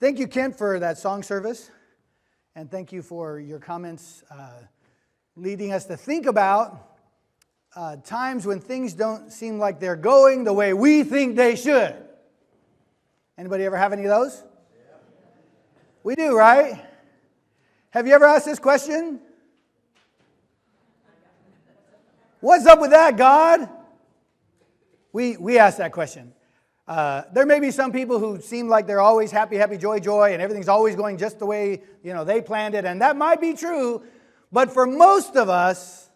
Thank you, Kent, for that song service. And thank you for your comments leading us to think about times when things don't seem like they're going the way we think they should. Anybody ever have any of those? Yeah. We do, right? Have you ever asked this question? What's up with that, God? We ask that question. There may be some people who seem like they're always happy, happy, joy, joy, and everything's always going just the way, they planned it, and that might be true, but for most of us,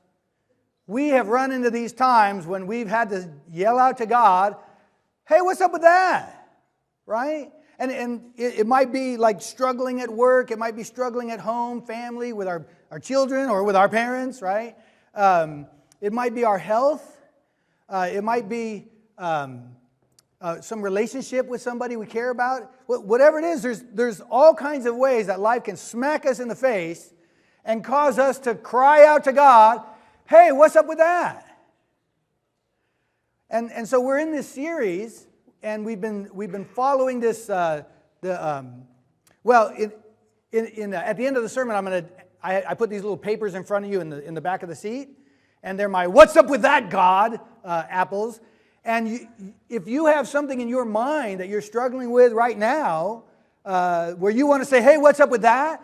we have run into these times when we've had to yell out to God, hey, what's up with that? Right? And it might be like struggling at work, it might be struggling at home, family, with our children or with our parents, right? It might be our health, it might be some relationship with somebody we care about. Whatever it is, there's all kinds of ways that life can smack us in the face and cause us to cry out to God, hey, what's up with that? And so we're in this series, and we've been following this. At the end of the sermon, I put these little papers in front of you in the back of the seat, and they're my "What's up with that, God?" apples. And if you have something in your mind that you're struggling with right now, where you want to say, hey, what's up with that?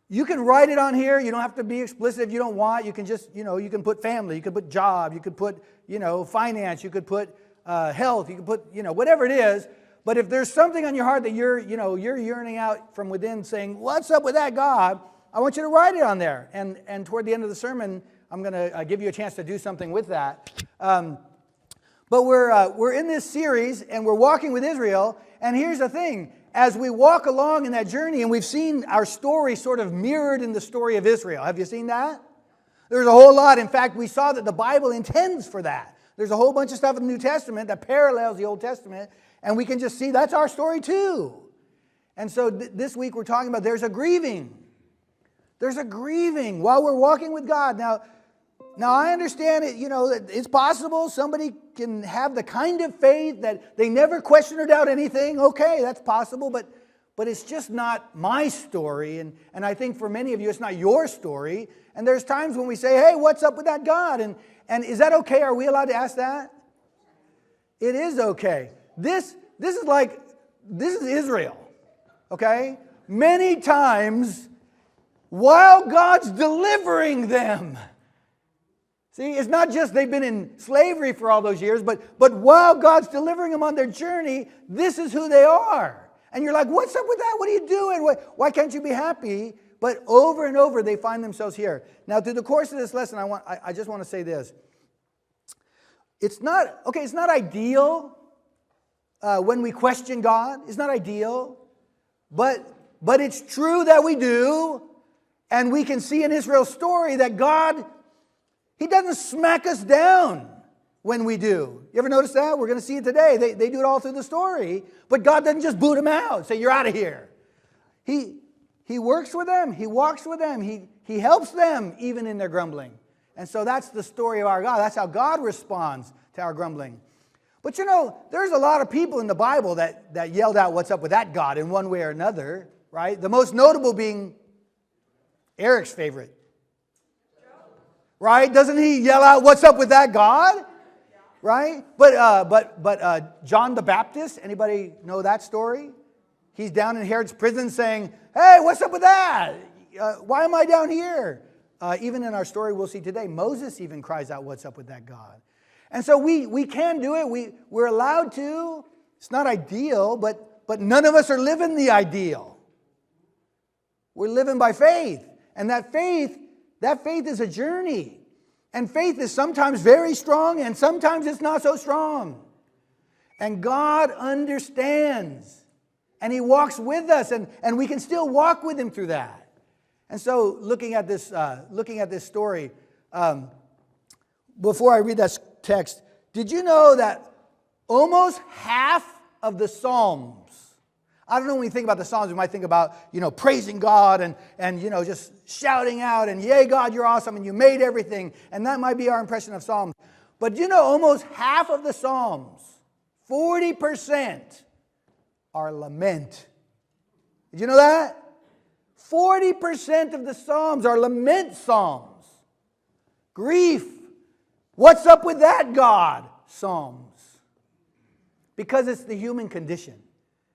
You can write it on here. You don't have to be explicit if you don't want. You can just, you can put family. You can put job. You could put, finance. You could put health. You could put, whatever it is. But if there's something on your heart that you're yearning out from within saying, what's up with that, God? I want you to write it on there. And toward the end of the sermon, I'm going to give you a chance to do something with that. But we're in this series, and we're walking with Israel. And here's the thing. As we walk along in that journey, and we've seen our story sort of mirrored in the story of Israel. Have you seen that? There's a whole lot. In fact, we saw that the Bible intends for that. There's a whole bunch of stuff in the New Testament that parallels the Old Testament. And we can just see that's our story too. And so this week we're talking about there's a grieving. There's a grieving while we're walking with God. Now I understand it, it's possible somebody can have the kind of faith that they never question or doubt anything. Okay, that's possible, but it's just not my story. And I think for many of you, it's not your story. And there's times when we say, hey, what's up with that, God? And is that okay? Are we allowed to ask that? It is okay. This is Israel, okay? Many times while God's delivering them. See, it's not just they've been in slavery for all those years, but while God's delivering them on their journey, this is who they are. And you're like, what's up with that? What are you doing? Why can't you be happy? But over and over, they find themselves here. Now, through the course of this lesson, I just want to say this. It's not ideal when we question God. It's not ideal. But it's true that we do. And we can see in Israel's story that God, He doesn't smack us down when we do. You ever notice that? We're going to see it today. They do it all through the story. But God doesn't just boot them out, say, you're out of here. He works with them. He walks with them. He helps them even in their grumbling. And so that's the story of our God. That's how God responds to our grumbling. But there's a lot of people in the Bible that yelled out, what's up with that, God, in one way or another, right? The most notable being Eric's favorite. Right? Doesn't he yell out, what's up with that, God? Right? But John the Baptist, anybody know that story? He's down in Herod's prison saying, hey, what's up with that? Why am I down here? Even in our story we'll see today, Moses even cries out, what's up with that, God? And so we can do it. We're allowed to. It's not ideal, but none of us are living the ideal. We're living by faith. And that faith is a journey. And faith is sometimes very strong and sometimes it's not so strong. And God understands. And He walks with us and we can still walk with Him through that. And so looking at this story, before I read that text, did you know that almost half of the Psalms, I don't know, when we think about the Psalms, we might think about, praising God and just shouting out and, yay, God, you're awesome and you made everything. And that might be our impression of Psalms. But almost half of the Psalms, 40%, are lament. Did you know that? 40% of the Psalms are lament psalms. Grief. What's up with that, God? Psalms. Because it's the human condition.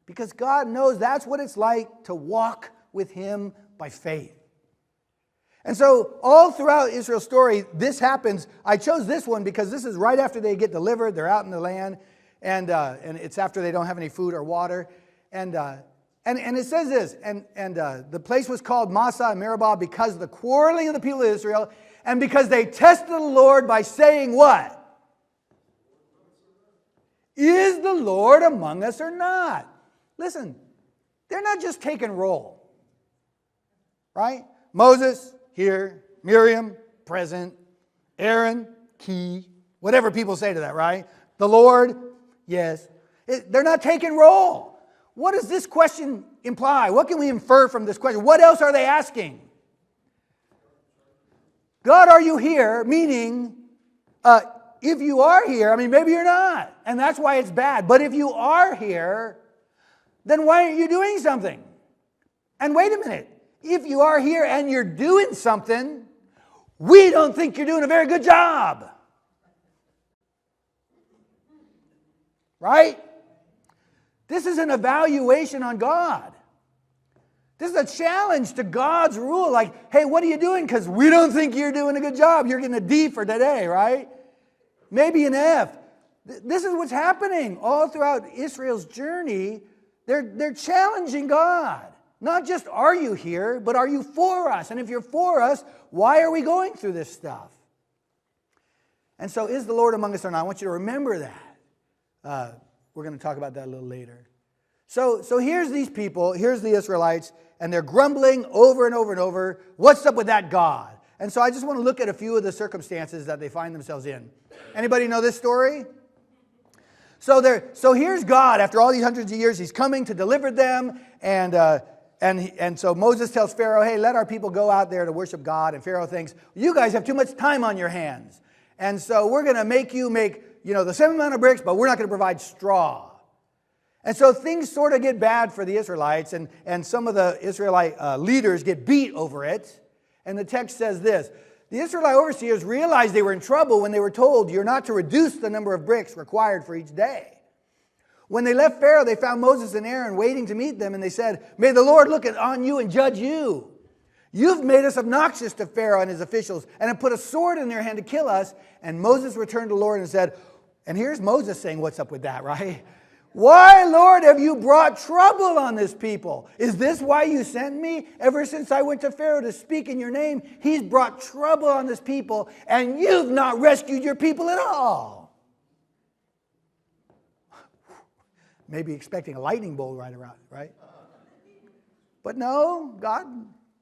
Because God knows that's what it's like to walk with Him by faith. And so all throughout Israel's story, this happens. I chose this one because this is right after they get delivered. They're out in the land, and it's after they don't have any food or water. And it says this, and the place was called Massah and Meribah because of the quarreling of the people of Israel, and because they tested the Lord by saying what? Is the Lord among us or not? Listen, they're not just taking roll. Right? Moses, here. Miriam, present. Aaron, key. Whatever people say to that, right? The Lord, yes. They're not taking roll. What does this question imply? What can we infer from this question? What else are they asking? God, are you here? Meaning, if you are here, I mean, maybe you're not. And that's why it's bad. But if you are here, then why aren't you doing something? And wait a minute. If you are here and you're doing something, we don't think you're doing a very good job. Right? This is an evaluation on God. This is a challenge to God's rule. Like, hey, what are you doing? Because we don't think you're doing a good job. You're getting a D for today, right? Maybe an F. This is what's happening all throughout Israel's journey. They're challenging God. Not just are you here, but are you for us? And if you're for us, why are we going through this stuff? And so is the Lord among us or not? I want you to remember that. We're going to talk about that a little later. So here's these people, here's the Israelites, and they're grumbling over and over and over. What's up with that God? And so I just want to look at a few of the circumstances that they find themselves in. Anybody know this story? So here's God. After all these hundreds of years, He's coming to deliver them. And so Moses tells Pharaoh, hey, let our people go out there to worship God. And Pharaoh thinks, you guys have too much time on your hands. And so we're going to make you make the same amount of bricks, but we're not going to provide straw. And so things sort of get bad for the Israelites, and some of the Israelite leaders get beat over it. And the text says this: the Israelite overseers realized they were in trouble when they were told, you're not to reduce the number of bricks required for each day. When they left Pharaoh, they found Moses and Aaron waiting to meet them, and they said, may the Lord look on you and judge you. You've made us obnoxious to Pharaoh and his officials, and have put a sword in their hand to kill us. And Moses returned to the Lord and said, and here's Moses saying, what's up with that, right? Why, Lord, have you brought trouble on this people? Is this why you sent me? Ever since I went to Pharaoh to speak in your name, he's brought trouble on this people, and you've not rescued your people at all. Maybe expecting a lightning bolt right around, right? But no,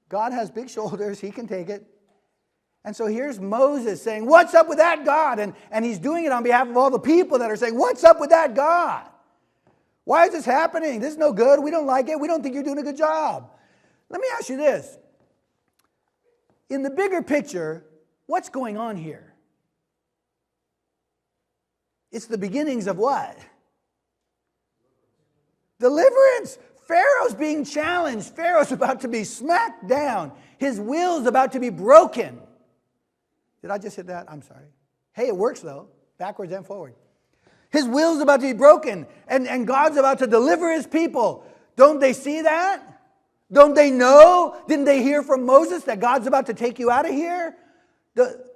God has big shoulders. He can take it. And so here's Moses saying, what's up with that God? And he's doing it on behalf of all the people that are saying, what's up with that God? Why is this happening? This is no good. We don't like it. We don't think you're doing a good job. Let me ask you this. In the bigger picture, what's going on here? It's the beginnings of what? Deliverance. Pharaoh's being challenged. Pharaoh's about to be smacked down. His will's about to be broken. Did I just hit that? I'm sorry. Hey, it works though. Backwards and forward. His will's about to be broken. And God's about to deliver His people. Don't they see that? Don't they know? Didn't they hear from Moses that God's about to take you out of here?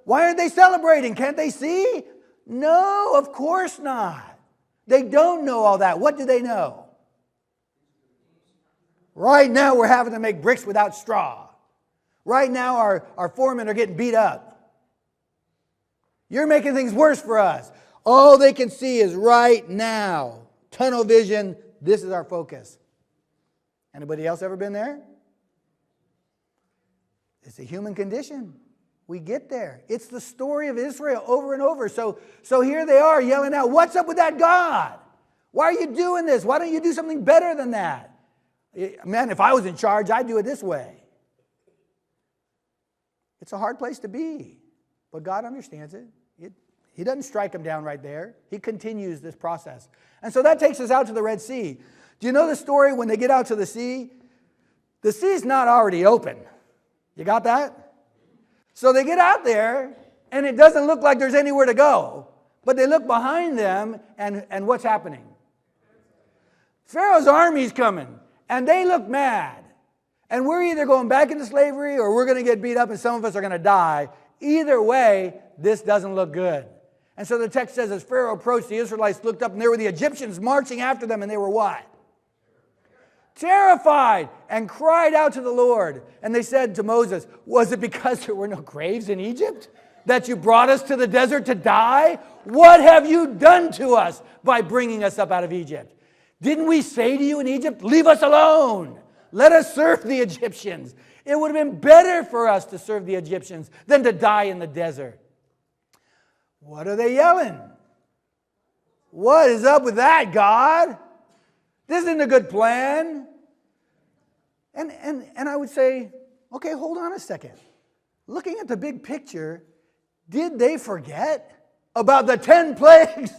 Why aren't they celebrating? Can't they see? No, of course not. They don't know all that. What do they know? Right now we're having to make bricks without straw. Right now our foremen are getting beat up. You're making things worse for us. All they can see is right now. Tunnel vision. This is our focus. Anybody else ever been there? It's a human condition. We get there. It's the story of Israel over and over. So here they are yelling out, what's up with that God? Why are you doing this? Why don't you do something better than that? Man, if I was in charge, I'd do it this way. It's a hard place to be. But God understands it. He doesn't strike them down right there. He continues this process. And so that takes us out to the Red Sea. Do you know the story when they get out to the sea? The sea's not already open. You got that? So they get out there, and it doesn't look like there's anywhere to go. But they look behind them, and what's happening? Pharaoh's army's coming, and they look mad. And we're either going back into slavery, or we're going to get beat up, and some of us are going to die. Either way, this doesn't look good. And so the text says, as Pharaoh approached, the Israelites looked up, and there were the Egyptians marching after them, and they were what? Terrified, and cried out to the Lord. And they said to Moses, was it because there were no graves in Egypt that you brought us to the desert to die? What have you done to us by bringing us up out of Egypt? Didn't we say to you in Egypt, leave us alone? Let us serve the Egyptians. It would have been better for us to serve the Egyptians than to die in the desert. What are they yelling? What is up with that, God? This isn't a good plan. And I would say, okay, hold on a second. Looking at the big picture, did they forget about the 10 plagues?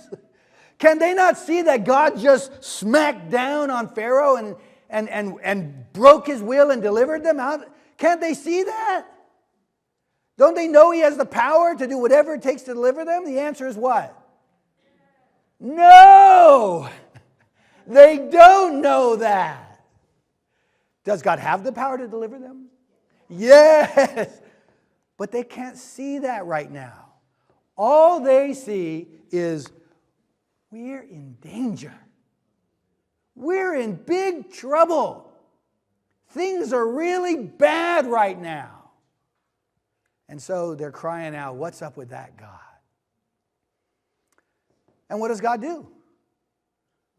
Can they not see that God just smacked down on Pharaoh and broke his will and delivered them out? Can't they see that? Don't they know he has the power to do whatever it takes to deliver them? The answer is what? No! They don't know that. Does God have the power to deliver them? Yes! But they can't see that right now. All they see is, we're in danger. We're in big trouble. Things are really bad right now. And so they're crying out, what's up with that, God? And what does God do?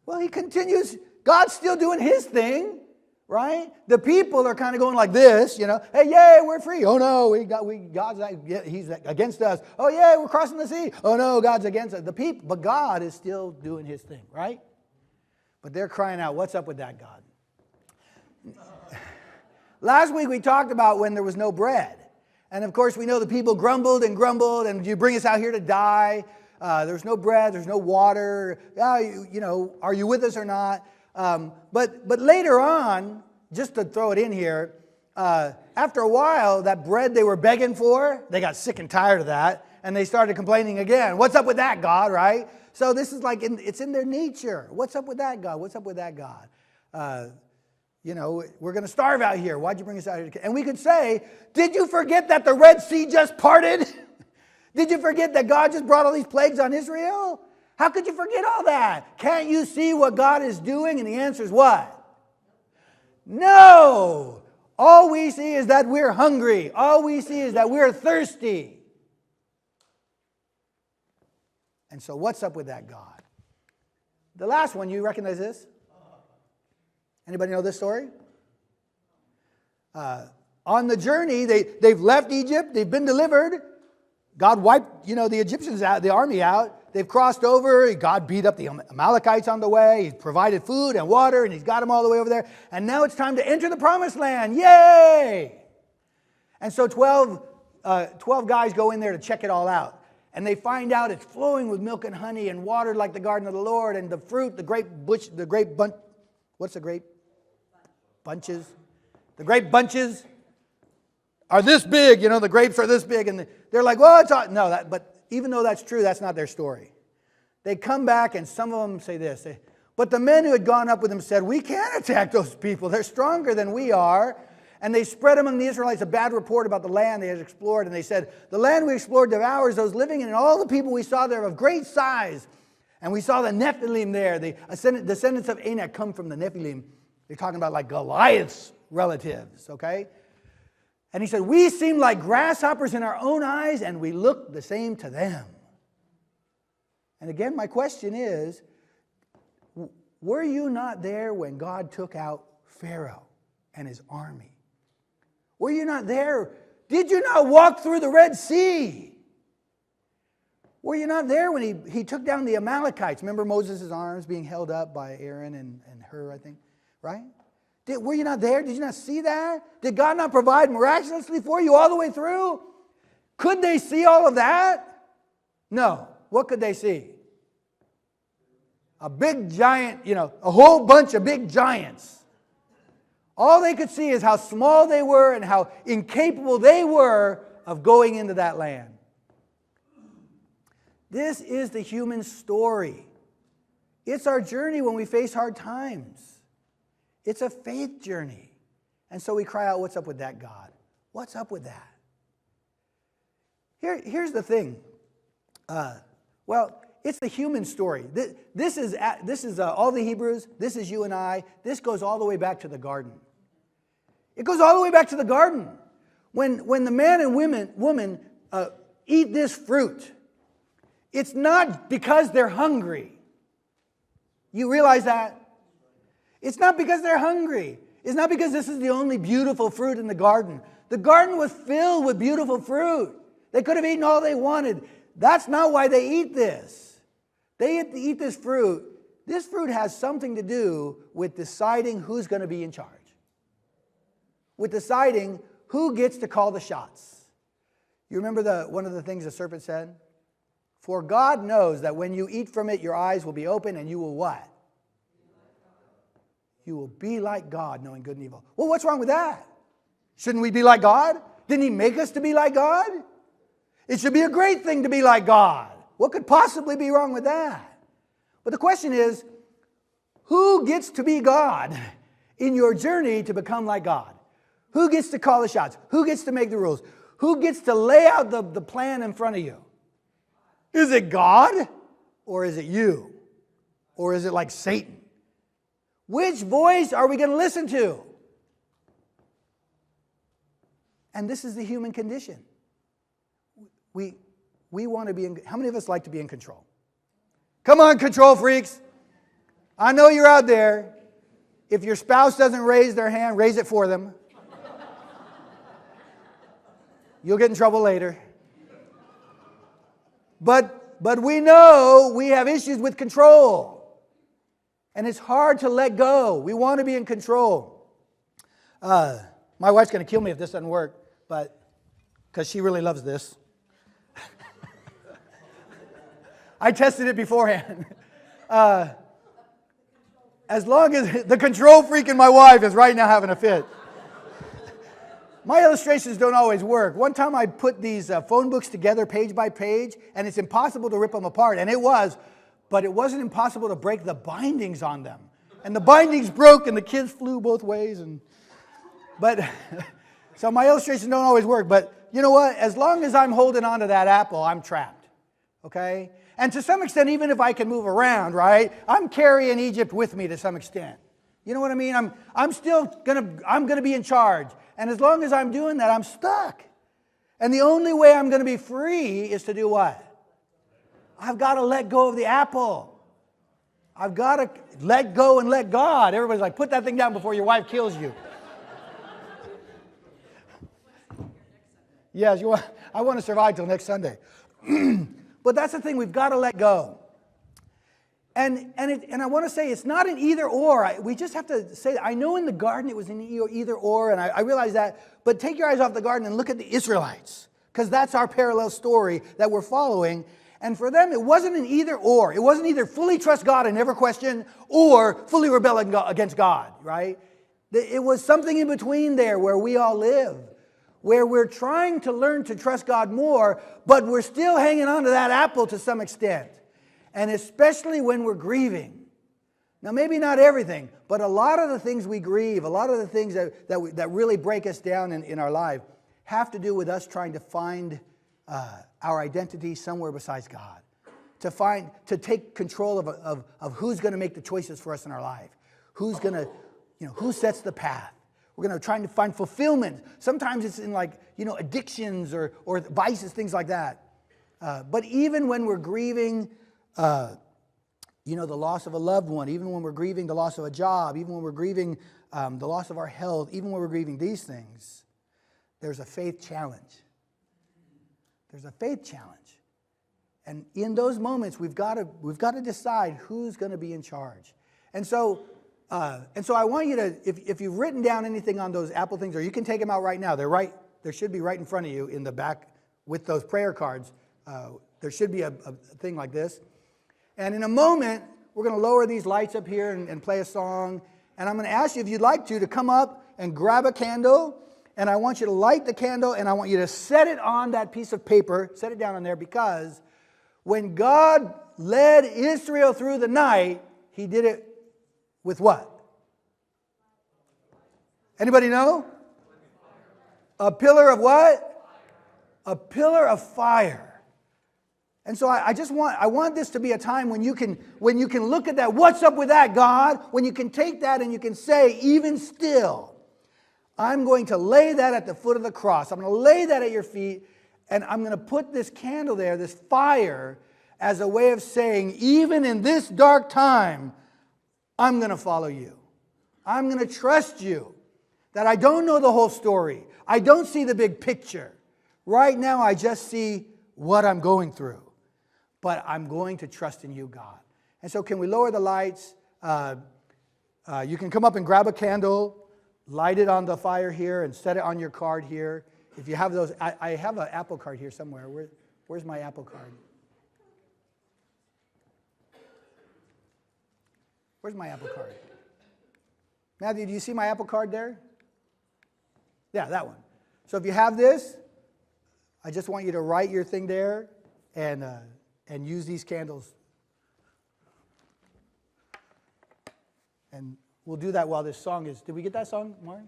Well, he continues. God's still doing his thing, right? The people are kind of going like this, you know. Hey, yay, we're free. Oh, no, God's he's against us. Oh, yeah, we're crossing the sea. Oh, no, God's against us. The people, but God is still doing his thing, right? But they're crying out, what's up with that, God? Last week we talked about when there was no bread. And of course we know the people grumbled, and you bring us out here to die. There's no bread, there's no water. You know, are you with us or not? But later on, just to throw it in here, after a while, that bread they were begging for, they got sick and tired of that, and they started complaining again. What's up with that, God, right? So this is like, it's in their nature. What's up with that, God? What's up with that, God? You know, we're going to starve out here. Why'd you bring us out here? And we could say, did you forget that the Red Sea just parted? Did you forget that God just brought all these plagues on Israel? How could you forget all that? Can't you see what God is doing? And the answer is what? No. All we see is that we're hungry. All we see is that we're thirsty. And so what's up with that, God? The last one, you recognize this? Anybody know this story? On the journey, they've left Egypt. They've been delivered. God wiped, the Egyptians out, the army out. They've crossed over. God beat up the Amalekites on the way. He's provided food and water, and he's got them all the way over there. And now it's time to enter the promised land. Yay! And so 12 guys go in there to check it all out. And they find out it's flowing with milk and honey and water like the garden of the Lord. And the fruit, the grape bunches? The grape bunches are this big, the grapes are this big. And they're like, well, it's all... No, but even though that's true, that's not their story. They come back and some of them say this. But the men who had gone up with them said, we can't attack those people. They're stronger than we are. And they spread among the Israelites a bad report about the land they had explored. And they said, the land we explored devours those living in it. And all the people we saw there of great size. And we saw the Nephilim there. The descendants of Anak come from the Nephilim. They're talking about like Goliath's relatives, okay? And he said, we seem like grasshoppers in our own eyes, and we look the same to them. And again, my question is, were you not there when God took out Pharaoh and his army? Were you not there? Did you not walk through the Red Sea? Were you not there when he took down the Amalekites? Remember Moses' arms being held up by Aaron and Hur, I think? Right? Were you not there? Did you not see that? Did God not provide miraculously for you all the way through? Could they see all of that? No. What could they see? A big giant, a whole bunch of big giants. All they could see is how small they were and how incapable they were of going into that land. This is the human story. It's our journey when we face hard times. It's a faith journey. And so we cry out, what's up with that, God? What's up with that? Here's the thing. It's the human story. This is all the Hebrews. This is you and I. This goes all the way back to the garden. It goes all the way back to the garden. When the man and woman eat this fruit, it's not because they're hungry. You realize that? It's not because they're hungry. It's not because this is the only beautiful fruit in the garden. The garden was filled with beautiful fruit. They could have eaten all they wanted. That's not why they eat this. They eat this fruit. This fruit has something to do with deciding who's going to be in charge. With deciding who gets to call the shots. You remember one of the things the serpent said? For God knows that when you eat from it, your eyes will be open and you will what? You will be like God, knowing good and evil. Well, what's wrong with that? Shouldn't we be like God? Didn't He make us to be like God? It should be a great thing to be like God. What could possibly be wrong with that? But the question is, who gets to be God in your journey to become like God? Who gets to call the shots? Who gets to make the rules? Who gets to lay out the plan in front of you? Is it God? Or is it you? Or is it like Satan? Which voice are we going to listen to? And this is the human condition. We want to be in... How many of us like to be in control? Come on, control freaks. I know you're out there. If your spouse doesn't raise their hand, raise it for them. You'll get in trouble later. But we know we have issues with control. And it's hard to let go. We want to be in control. My wife's going to kill me if this doesn't work, but because she really loves this. I tested it beforehand. As long as the control freak in my wife is right now having a fit. My illustrations don't always work. One time I put these phone books together page by page, and it's impossible to rip them apart. And it was, but it wasn't impossible to break the bindings on them. And the bindings broke, and the kids flew both ways. So my illustrations don't always work. But you know what? As long as I'm holding on to that apple, I'm trapped. Okay? And to some extent, even if I can move around, right? I'm carrying Egypt with me to some extent. You know what I mean? I'm gonna be in charge. And as long as I'm doing that, I'm stuck. And the only way I'm going to be free is to do what? I've got to let go of the apple. I've got to let go and let God. Everybody's like, put that thing down before your wife kills you. Yes, I want to survive till next Sunday. But that's the thing, we've got to let go. And I want to say it's not an either or. We just have to say that. I know in the garden it was an either or, and I realize that. But take your eyes off the garden and look at the Israelites, because that's our parallel story that we're following. And for them, it wasn't an either or. It wasn't either fully trust God and never question, or fully rebel against God, right? It was something in between there where we all live, where we're trying to learn to trust God more, but we're still hanging on to that apple to some extent. And especially when we're grieving. Now, maybe not everything, but a lot of the things we grieve, a lot of the things that really break us down in our life have to do with us trying to find our identity somewhere besides God. To take control of who's going to make the choices for us in our life. Who's going to, who sets the path. We're going to try to find fulfillment. Sometimes it's in addictions or vices, things like that. But even when we're grieving, the loss of a loved one, even when we're grieving the loss of a job, even when we're grieving the loss of our health, even when we're grieving these things, there's a faith challenge. There's a faith challenge. And in those moments, we've got to decide who's going to be in charge. And so I want you to, if you've written down anything on those apple things, or you can take them out right now. There should be right in front of you in the back with those prayer cards. There should be a thing like this. And in a moment, we're going to lower these lights up here and play a song. And I'm going to ask you, if you'd like to come up and grab a candle, and I want you to light the candle, and I want you to set it on that piece of paper, set it down on there, because when God led Israel through the night, he did it with what? Anybody know? A pillar of what? A pillar of fire. And so I want this to be a time when you can look at that. What's up with that, God? When you can take that and you can say, even still, I'm going to lay that at the foot of the cross. I'm going to lay that at your feet, and I'm going to put this candle there, this fire, as a way of saying, even in this dark time, I'm going to follow you. I'm going to trust you. That I don't know the whole story. I don't see the big picture. Right now, I just see what I'm going through. But I'm going to trust in you, God. And so can we lower the lights? You can come up and grab a candle, light it on the fire here, and set it on your card here. If you have those, I have an Apple card here somewhere. Where's my Apple card? Where's my Apple card? Matthew, do you see my Apple card there? Yeah, that one. So if you have this, I just want you to write your thing there and use these candles. And we'll do that while this song is. Did we get that song, Martin?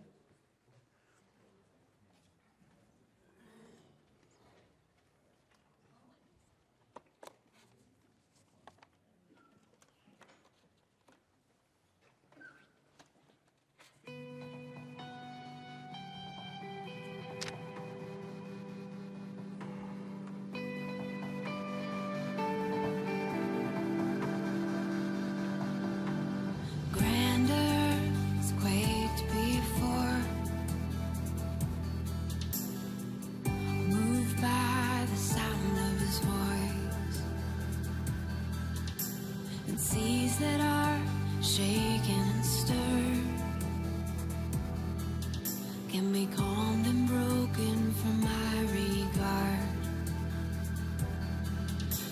That are shaken and stirred can be calmed and broken from my regard.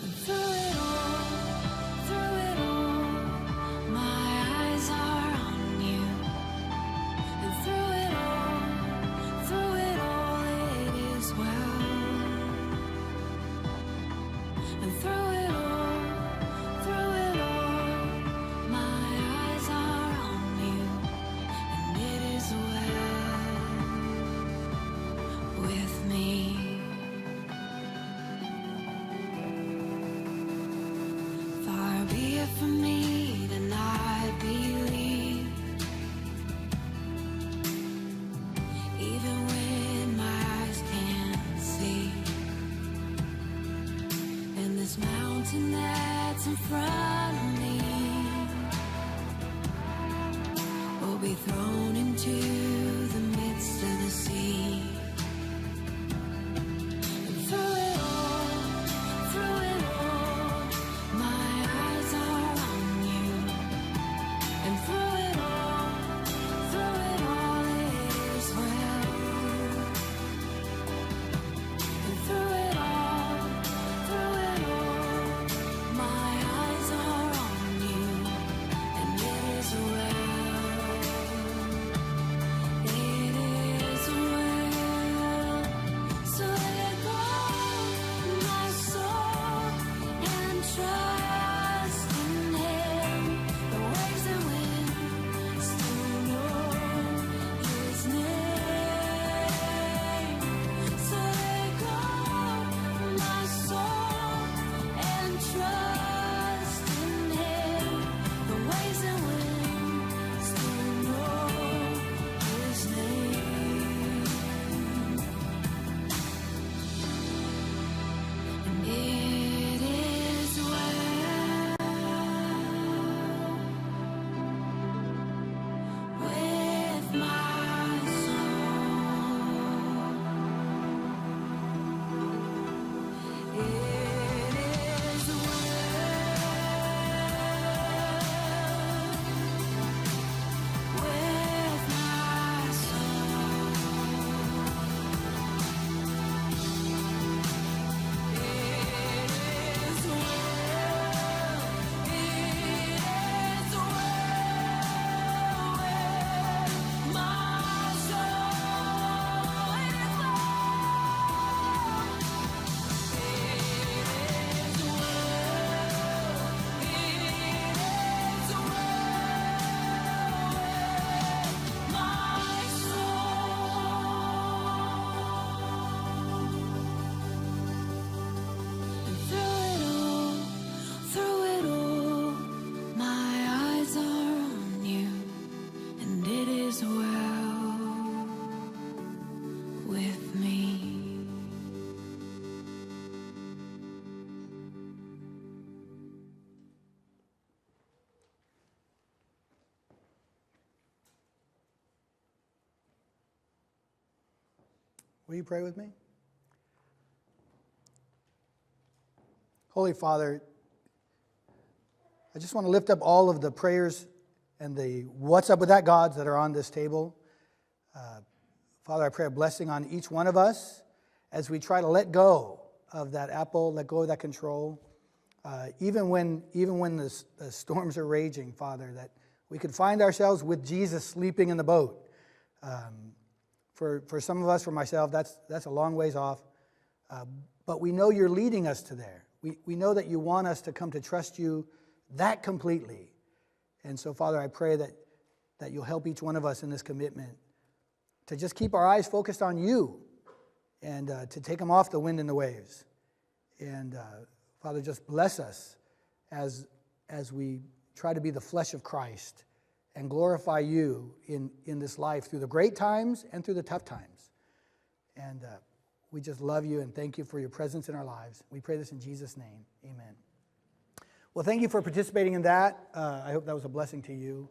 And through it all, my eyes are on you. And through it all, it is well. And through it all, Will you pray with me? Holy Father, I just want to lift up all of the prayers and the what's up with that gods that are on this table. Father, I pray a blessing on each one of us as we try to let go of that apple, let go of that control. Even when the storms are raging, Father, that we could find ourselves with Jesus sleeping in the boat. For some of us, for myself, that's a long ways off. But we know you're leading us to there. We know that you want us to come to trust you that completely. And so, Father, I pray that you'll help each one of us in this commitment to just keep our eyes focused on you and to take them off the wind and the waves. And Father, just bless us as we try to be the flesh of Christ and glorify you in this life through the great times and through the tough times. And we just love you and thank you for your presence in our lives. We pray this in Jesus' name. Amen. Well, thank you for participating in that. I hope that was a blessing to you.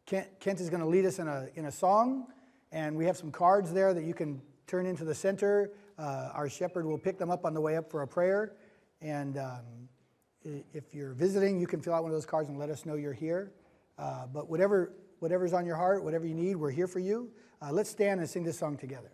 Kent is going to lead us in a song, and we have some cards there that you can turn into the center. Our shepherd will pick them up on the way up for a prayer. And if you're visiting, you can fill out one of those cards and let us know you're here. But whatever's on your heart, whatever you need, we're here for you. Let's stand and sing this song together.